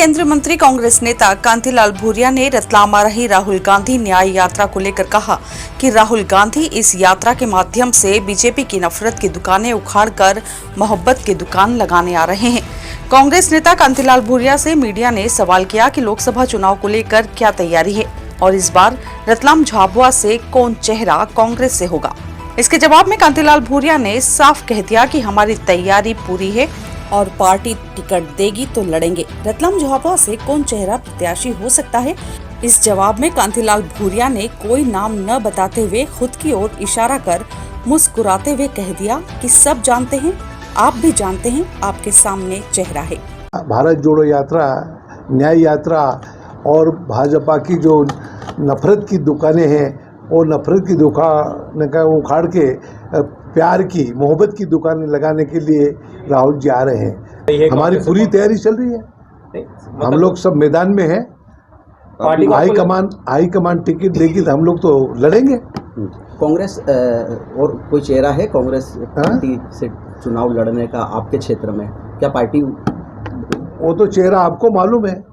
केंद्रीय मंत्री कांग्रेस नेता कांतिलाल भूरिया ने रतलाम आ रही राहुल गांधी न्याय यात्रा को लेकर कहा कि राहुल गांधी इस यात्रा के माध्यम से बीजेपी की नफरत की दुकानें उखाड़कर मोहब्बत की दुकान लगाने आ रहे हैं। कांग्रेस नेता कांतिलाल भूरिया से मीडिया ने सवाल किया कि लोकसभा चुनाव को लेकर क्या तैयारी है और इस बार रतलाम झाबुआ से कौन चेहरा कांग्रेस से होगा। इसके जवाब में कांतिलाल भूरिया ने साफ कह दिया कि हमारी तैयारी पूरी है और पार्टी टिकट देगी तो लड़ेंगे। रतलाम झाबुआ से कौन चेहरा प्रत्याशी हो सकता है? इस जवाब में कांतिलाल भूरिया ने कोई नाम न बताते हुए खुद की ओर इशारा कर मुस्कुराते हुए कह दिया कि सब जानते हैं, आप भी जानते हैं, आपके सामने चेहरा है। भारत जोड़ो यात्रा, न्याय यात्रा और भाजपा की जो नफरत की दुकानें हैं वो नफरत की दुकान का उखाड़ के प्यार की मोहब्बत की दुकानें लगाने के लिए राहुल जी आ रहे हैं। हमारी पूरी तैयारी चल रही है। हम लोग सब मैदान में हैं। हाई कमान टिकट देगी तो हम लोग तो लड़ेंगे। कांग्रेस और कोई चेहरा है कांग्रेस पार्टी से चुनाव लड़ने का आपके क्षेत्र में? क्या पार्टी? वो तो चेहरा आपको मालूम है।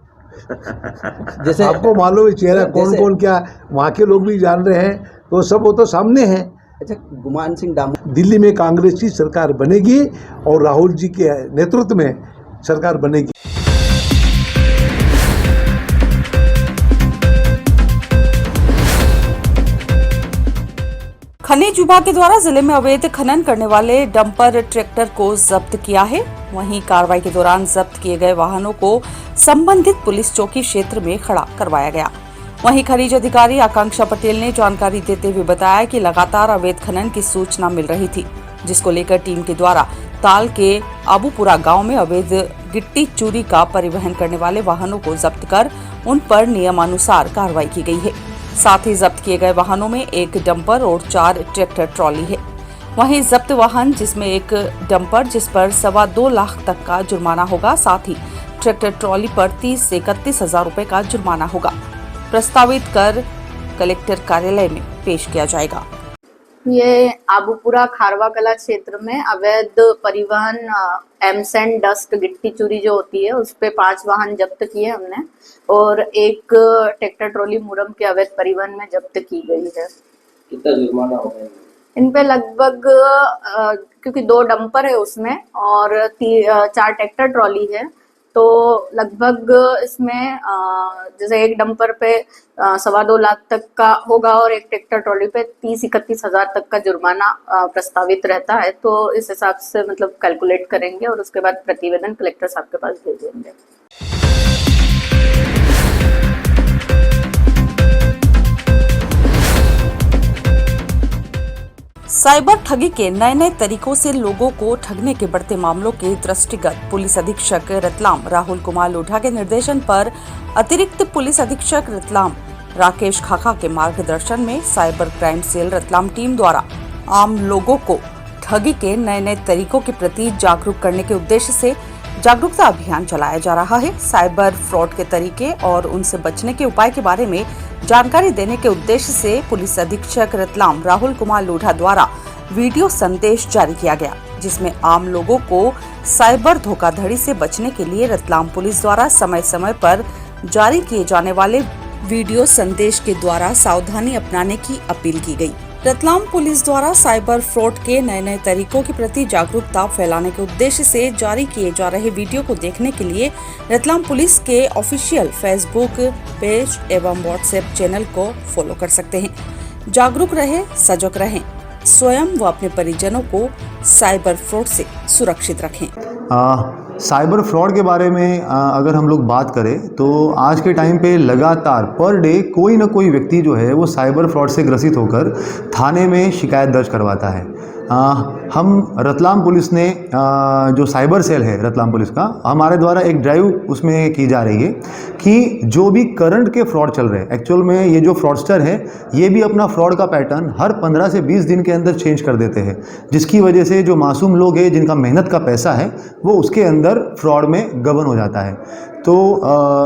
जैसे आपको मालूम है चेहरा कौन कौन क्या, वहाँ के लोग भी जान रहे हैं, तो सब वो तो सामने है। अच्छा, गुमान सिंह डामोर दिल्ली में कांग्रेस की सरकार बनेगी और राहुल जी के नेतृत्व में सरकार बनेगी। खनिज विभाग के द्वारा जिले में अवैध खनन करने वाले डंपर ट्रैक्टर को जब्त किया है। वहीं कार्रवाई के दौरान जब्त किए गए वाहनों को संबंधित पुलिस चौकी क्षेत्र में खड़ा करवाया गया। वहीं खनिज अधिकारी आकांक्षा पटेल ने जानकारी देते हुए बताया कि लगातार अवैध खनन की सूचना मिल रही थी, जिसको लेकर टीम के द्वारा ताल के आबूपुरा गांव में अवैध गिट्टी चूरी का परिवहन करने वाले वाहनों को जब्त कर उन पर नियमानुसार कार्रवाई की गई है। साथ ही जब्त किए गए वाहनों में एक डंपर और 4 ट्रैक्टर ट्रॉली है। वहीं जब्त वाहन जिसमें एक डंपर जिस पर 2.25 लाख तक का जुर्माना होगा, साथ ही ट्रैक्टर ट्रॉली पर 30 से 31 हजार रुपए का जुर्माना होगा। प्रस्तावित कर कलेक्टर कार्यालय में पेश किया जाएगा। ये आबूपुरा खारवा कला क्षेत्र में अवैध परिवहन एमसेंड डस्ट गिट्टी चूरी जो होती है उस पे 5 वाहन जब्त किए हमने और एक ट्रैक्टर ट्रॉली मुरम के अवैध परिवहन में जब्त की गई है। कितना जुर्माना होगा इन पे? लगभग क्योंकि 2 डंपर है उसमें और 4 ट्रैक्टर ट्रॉली है, तो लगभग इसमें जैसे एक डंपर पे 2.25 लाख तक का होगा और एक ट्रैक्टर ट्रॉली पे 30-31 हजार तक का जुर्माना प्रस्तावित रहता है। तो इस हिसाब से मतलब कैलकुलेट करेंगे और उसके बाद प्रतिवेदन कलेक्टर साहब के पास भेजेंगे। साइबर ठगी के नए नए तरीकों से लोगों को ठगने के बढ़ते मामलों के दृष्टिगत पुलिस अधीक्षक रतलाम राहुल कुमार लोढ़ा के निर्देशन पर अतिरिक्त पुलिस अधीक्षक रतलाम राकेश खाखा के मार्गदर्शन में cyber crime cell Ratlam team द्वारा आम लोगों को ठगी के नए नए तरीकों के प्रति जागरूक करने के उद्देश्य से जागरूकता अभियान चलाया जा रहा है। साइबर फ्रॉड के तरीके और उनसे बचने के उपाय के बारे में जानकारी देने के उद्देश्य से पुलिस अधीक्षक रतलाम राहुल कुमार लोढ़ा द्वारा वीडियो संदेश जारी किया गया, जिसमें आम लोगों को साइबर धोखाधड़ी से बचने के लिए रतलाम पुलिस द्वारा समय समय पर जारी किए जाने वाले वीडियो संदेश के द्वारा सावधानी अपनाने की अपील की गई। रतलाम पुलिस द्वारा साइबर फ्रॉड के नए नए तरीकों के प्रति जागरूकता फैलाने के उद्देश्य से जारी किए जा रहे वीडियो को देखने के लिए रतलाम पुलिस के ऑफिशियल फेसबुक पेज एवं व्हाट्सएप चैनल को फॉलो कर सकते हैं। जागरूक रहे, सजग रहें, स्वयं व अपने परिजनों को साइबर फ्रॉड से सुरक्षित रखें। साइबर फ्रॉड के बारे में अगर हम लोग बात करें तो आज के टाइम पे लगातार पर डे कोई ना कोई व्यक्ति जो है वो साइबर फ्रॉड से ग्रसित होकर थाने में शिकायत दर्ज करवाता है। हम रतलाम पुलिस ने जो साइबर सेल है रतलाम पुलिस का, हमारे द्वारा एक ड्राइव उसमें की जा रही है कि जो भी करंट के फ्रॉड चल रहे हैं, एक्चुअल में ये जो फ्रॉडस्टर है ये भी अपना फ्रॉड का पैटर्न हर 15 से 20 दिन के अंदर चेंज कर देते हैं, जिसकी वजह से जो मासूम लोग हैं जिनका मेहनत का पैसा है वो उसके अंदर फ्रॉड में गबन हो जाता है। तो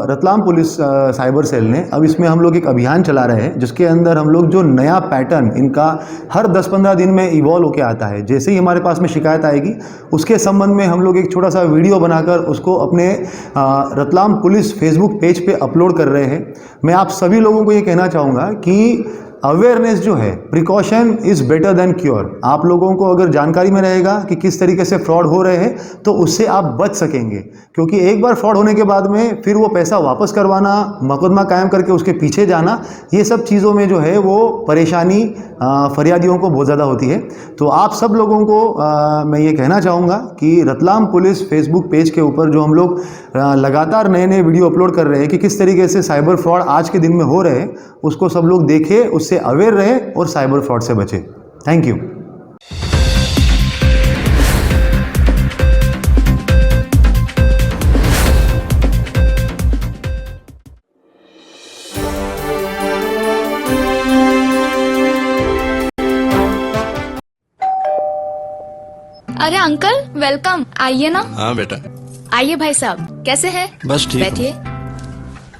रतलाम पुलिस साइबर सेल ने अब इसमें हम लोग एक अभियान चला रहे हैं, जिसके अंदर हम लोग जो नया पैटर्न इनका हर 10-15 दिन में इवॉल्व होकर आता है, जैसे ही हमारे पास में शिकायत आएगी उसके संबंध में हम लोग एक छोटा सा वीडियो बनाकर उसको अपने रतलाम पुलिस फेसबुक पेज पे अपलोड कर रहे हैं। मैं आप सभी लोगों को ये कहना चाहूँगा कि अवेयरनेस जो है, precaution is better than cure. आप लोगों को अगर जानकारी में रहेगा कि किस तरीके से फ्रॉड हो रहे हैं तो उससे आप बच सकेंगे, क्योंकि एक बार फ्रॉड होने के बाद में फिर वो पैसा वापस करवाना, मुकदमा कायम करके उसके पीछे जाना, ये सब चीज़ों में जो है वो परेशानी फरियादियों को बहुत ज़्यादा होती है। तो आप सब लोगों को मैं ये कहना चाहूँगा कि रतलाम पुलिस फेसबुक पेज के ऊपर जो हम लोग लगातार नए नए वीडियो अपलोड कर रहे हैं कि किस तरीके से साइबर फ्रॉड आज के दिन में हो रहे हैं, उसको सब लोग देखें, उससे अवेयर रहे और साइबर फ्रॉड से बचे। Thank you. अरे अंकल वेलकम, आइए ना। हाँ बेटा। आइए भाई साहब, कैसे हैं? बस ठीक हूँ। बैठिए।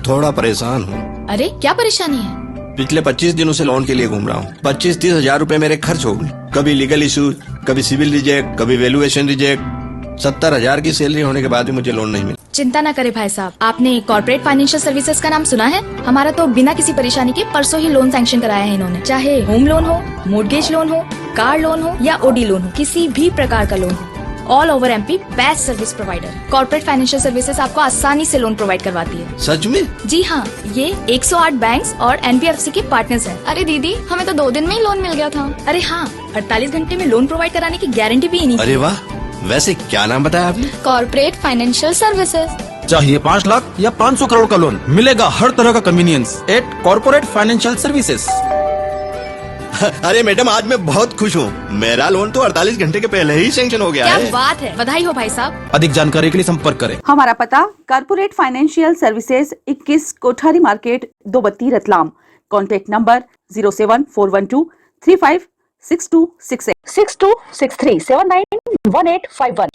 थोड़ा परेशान हूँ। अरे क्या परेशानी है? पिछले 25 दिनों से लोन के लिए घूम रहा हूँ। 25-30 हजार रूपए मेरे खर्च हो गए। कभी लीगल इशू, कभी सिविल रिजेक्ट, कभी वैल्यूएशन रिजेक्ट। 70,000 की सैलरी होने के बाद भी मुझे लोन नहीं मिला। चिंता ना करें भाई साहब, आपने कॉर्पोरेट फाइनेंशियल सर्विसेज का नाम सुना है? हमारा तो बिना किसी परेशानी के परसों ही लोन सैंक्शन कराया है इन्होंने। चाहे होम लोन हो, मोर्गेज लोन हो, कार लोन हो या ओडी लोन हो, किसी भी प्रकार का लोन हो, all over MP best service provider. Corporate financial services आपको आसानी से लोन प्रोवाइड करवाती है। सच में? जी हाँ, ये 108 बैंक्स और एनबीएफसी के पार्टनर्स हैं। अरे दीदी, हमें तो 2 दिन में ही लोन मिल गया था। अरे हाँ, 48 घंटे में लोन प्रोवाइड कराने की गारंटी भी इन्हीं की। अरे वाह, वैसे क्या नाम बताया आपने? Corporate financial services. चाहिए 5 लाख या 500 करोड़ का लोन, मिलेगा हर तरह का convenience at corporate financial services. अरे मैडम, आज मैं बहुत खुश हूँ। मेरा लोन तो 48 घंटे के पहले ही सैंक्शन हो गया क्या है। बात है, बधाई हो भाई साहब। अधिक जानकारी के लिए संपर्क करें। हमारा पता Corporate financial Services 21 Kothari market, Dobatti, Ratlam. Contact number 07412356268 6263791851।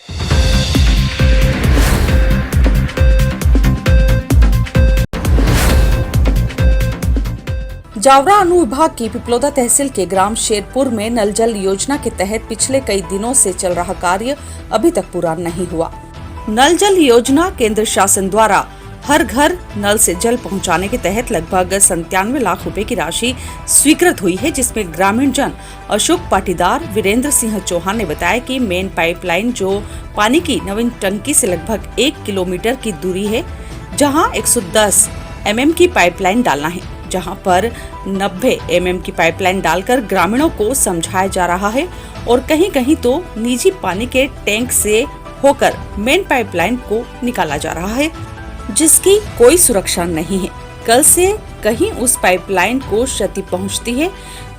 Jaora अनुविभाग की पिपलोदा तहसील के ग्राम शेरपुर में नल जल योजना के तहत पिछले कई दिनों से चल रहा कार्य अभी तक पूरा नहीं हुआ। नल जल योजना केंद्र शासन द्वारा हर घर नल से जल पहुंचाने के तहत लगभग 97 लाख रुपए की राशि स्वीकृत हुई है, जिसमें ग्रामीण जन अशोक पाटीदार, वीरेंद्र सिंह चौहान ने बताया कि मेन पाइपलाइन जो पानी की नवीन टंकी से लगभग 1 किलोमीटर की दूरी है, जहां 110 mm की पाइपलाइन डालना है, जहां पर 90 mm की पाइपलाइन डालकर ग्रामीणों को समझाया जा रहा है और कहीं कहीं तो निजी पानी के टैंक से होकर मेन पाइपलाइन को निकाला जा रहा है, जिसकी कोई सुरक्षा नहीं है। कल से कहीं उस पाइपलाइन को क्षति पहुंचती है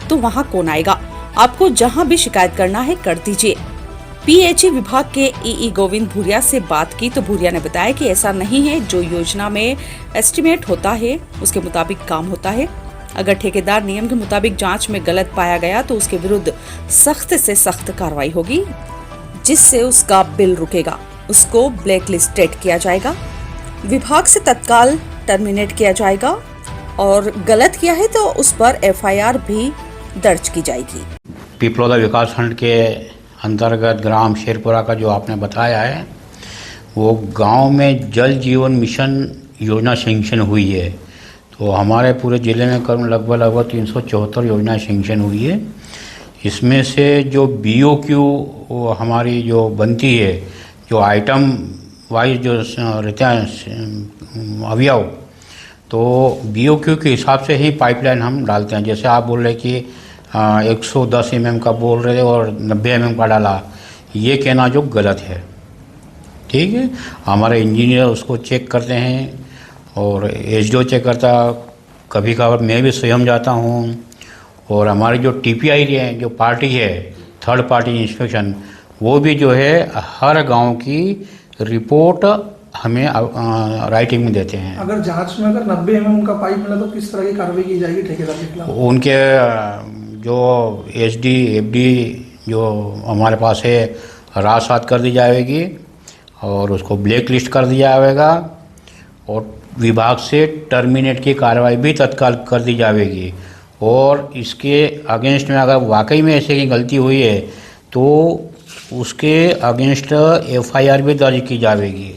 तो वहां कौन आएगा? आपको जहां भी शिकायत करना है कर दीजिए। पीएचई विभाग के ईई गोविंद भूरिया से बात की तो भूरिया ने बताया कि ऐसा नहीं है, जो योजना में एस्टिमेट होता है उसके मुताबिक काम होता है। अगर ठेकेदार नियम के मुताबिक जांच में गलत पाया गया तो उसके विरुद्ध सख्त से सख्त कार्रवाई होगी, जिससे उसका बिल रुकेगा, उसको ब्लैक लिस्टेड किया जाएगा, विभाग से तत्काल टर्मिनेट किया जाएगा और गलत किया है तो उस पर एफआईआर भी दर्ज की जाएगी। पिपलोदा विकासखंड के अंतर्गत ग्राम शेरपुरा का जो आपने बताया है, वो गांव में जल जीवन मिशन योजना सैंक्शन हुई है। तो हमारे पूरे ज़िले में करीब लगभग 374 योजना सैंक्शन हुई है। इसमें से जो BOQ हमारी जो बनती है, जो आइटम वाइज जो रहते हैं अवयव, तो BOQ के हिसाब से ही पाइपलाइन हम डालते हैं। जैसे आप बोल रहे कि 110 mm का बोल रहे थे और 90 mm का डाला, ये कहना जो गलत है। ठीक है, हमारे इंजीनियर उसको चेक करते हैं और HDO चेक करता, कभी कभार मैं भी स्वयं जाता हूँ, और हमारी जो TPI है, जो पार्टी है थर्ड पार्टी इंस्पेक्शन, वो भी जो है हर गांव की रिपोर्ट हमें राइटिंग में देते हैं। अगर जांच में अगर 90 mm का पाइप मिला तो किस तरह की कार्रवाई की जाएगी ठेकेदार के खिलाफ? उनके जो HD FD जो हमारे पास है रात सात कर दी जाएगी और उसको ब्लैक लिस्ट कर दिया जाएगा और विभाग से टर्मिनेट की कार्रवाई भी तत्काल कर दी जाएगी। और इसके अगेंस्ट में अगर वाकई में ऐसे की गलती हुई है तो उसके अगेंस्ट FIR भी दर्ज की जाएगी।